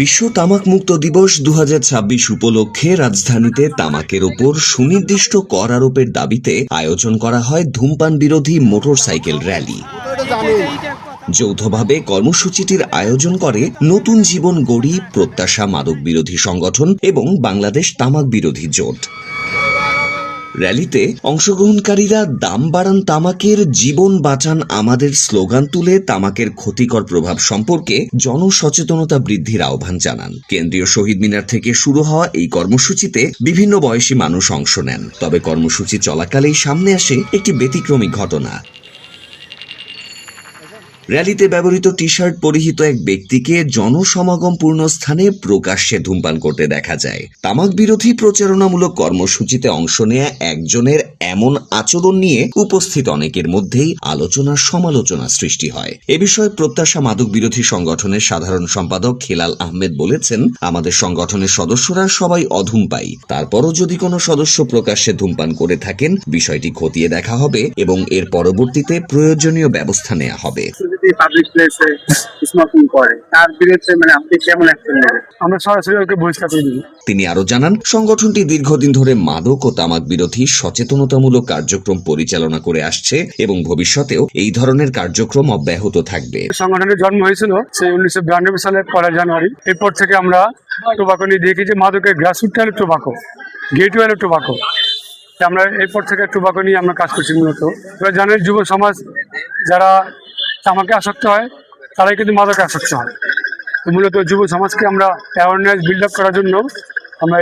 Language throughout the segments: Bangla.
বিশ্ব তামাক মুক্ত দিবস 2026 উপলক্ষে রাজধানীতে তামাকের ওপর সুনির্দিষ্ট কর আরোপের দাবিতে আয়োজন করা হয় ধূমপান বিরোধী মোটরসাইকেল র্যালি। যৌথভাবে কর্মসূচিটির আয়োজন করে নতুন জীবন গড়ি, প্রত্যাশা মাদক বিরোধী সংগঠন এবং বাংলাদেশ তামাক বিরোধী জোট। র্যালিতে অংশগ্রহণকারীরা দাম বাড়ান তামাকের, জীবন বাঁচান আমাদের স্লোগান তুলে তামাকের ক্ষতিকর প্রভাব সম্পর্কে জনসচেতনতা বৃদ্ধির আহ্বান জানান। কেন্দ্রীয় শহীদ মিনার থেকে শুরু হওয়া এই কর্মসূচিতে বিভিন্ন বয়সী মানুষ অংশ নেন। তবে কর্মসূচি চলাকালেই সামনে আসে একটি ব্যতিক্রমী ঘটনা। র্যালিতে ব্যবহৃত টি শার্ট পরিহিত এক ব্যক্তিকে জনসমাগমপূর্ণ স্থানে প্রকাশ্যে ধূমপান করতে দেখা যায়। তামাক বিরোধী প্রচারণামূলক কর্মসূচিতে অংশ নেয়া একজনের এমন আচরণ নিয়ে উপস্থিত অনেকের মধ্যেই আলোচনা সমালোচনা সৃষ্টি হয়। এ বিষয়ে প্রত্যাশা মাদক বিরোধী সংগঠনের সাধারণ সম্পাদক হেলাল আহমেদ বলেছেন, আমাদের সংগঠনের সদস্যরা সবাই অধূমপায়ী। তারপরও যদি কোনো সদস্য প্রকাশ্যে ধূমপান করে থাকেন, বিষয়টি খতিয়ে দেখা হবে এবং এর পরবর্তীতে প্রয়োজনীয় ব্যবস্থা নেওয়া হবে। পাবলিক প্লেসে স্মোকিং করে তার বিরুদ্ধে আপনি কেমন অ্যাকশন নেবেন? আমরা সরাসরি ওকে বহিষ্কার করে দিব। তিনি আরো জানান, সংগঠনটি দীর্ঘদিন ধরে মাদক ও তামাক বিরোধী সচেতনতামূলক কার্যক্রম পরিচালনা করে আসছে এবং ভবিষ্যতেও এই ধরনের কার্যক্রম অব্যাহত থাকবে। সংগঠনের জন্ম হয়েছিল সেই 1992 সালের 1 জানুয়ারি। এরপর থেকে আমরা টোবাকো নিয়ে দেখি যে মাদকের গ্রাসরুট হলো টোবাকো, গেট হলো টোবাকো। আমরা এরপর থেকে টোবাকো নিয়ে আমরা কাজ করছি। মূলত এবার জানেন, যুব সমাজ যারা তামাকে আসক্ত হয় তারাই কিন্তু মাদকে আসক্ত হয়। তো মূলত যুব সমাজকে আমরা অ্যাওয়ারনেস বিল্ড আপ করার জন্য আমরা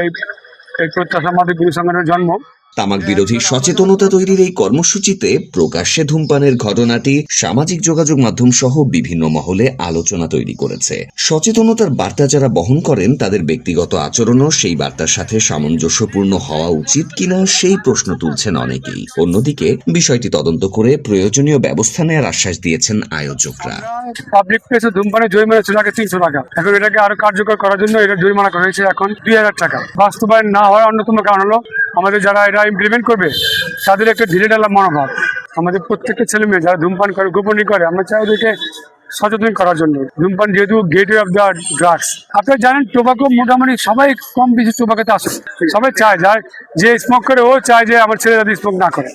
এই প্রত্যাশা মাদক বিরোধী সংগঠনের জন্ম। তামাক বিরোধী সচেতনতা তৈরির এই কর্মসূচিতে প্রকাশ্যে ধূমপানের ঘটনাটি সামাজিক যোগাযোগ মাধ্যম সহ বিভিন্ন মহলে আলোচনা তৈরি করেছে। সচেতনতার বার্তা যারা বহন করেন তাদের ব্যক্তিগত আচরণও সেই বার্তার সাথে সামঞ্জস্যপূর্ণ হওয়া উচিত কিনা সেই প্রশ্ন তুলছেন অনেকেই। অন্যদিকে বিষয়টি তদন্ত করে প্রয়োজনীয় ব্যবস্থা নেওয়ার আশ্বাস দিয়েছেন আয়োজকরা। পাবলিক প্লেসে ধূমপানের জরিমানা ছিল আগে 300 টাকা, এখন এটাকে আরো কার্যকর করার জন্য এটা জরিমানা করা হয়েছে এখন 2000 টাকা। বাস্তবায়ন না হওয়ার অন্যতম কারণ হলো আমাদের যারা এটা ইমপ্লিমেন্ট করবে তাদের একটা ঢিলেঢালা মনোভাব। আমাদের প্রত্যেকটা ছেলে মেয়ে যারা ধূমপান করে, গোপনীয় করে, আমরা চাই ওদেরকে সচেতন করার জন্য। ধূমপান যেহেতু গেটওয়ে অফ দ্য ড্রাগস। আপনারা জানেন, টোবাকো মোটামুটি সবাই কম বেশি টোবাকোতে আসে। সবাই চায়, যে স্মোক করে ও চায় যে আমার ছেলে যাতে স্মোক না করে।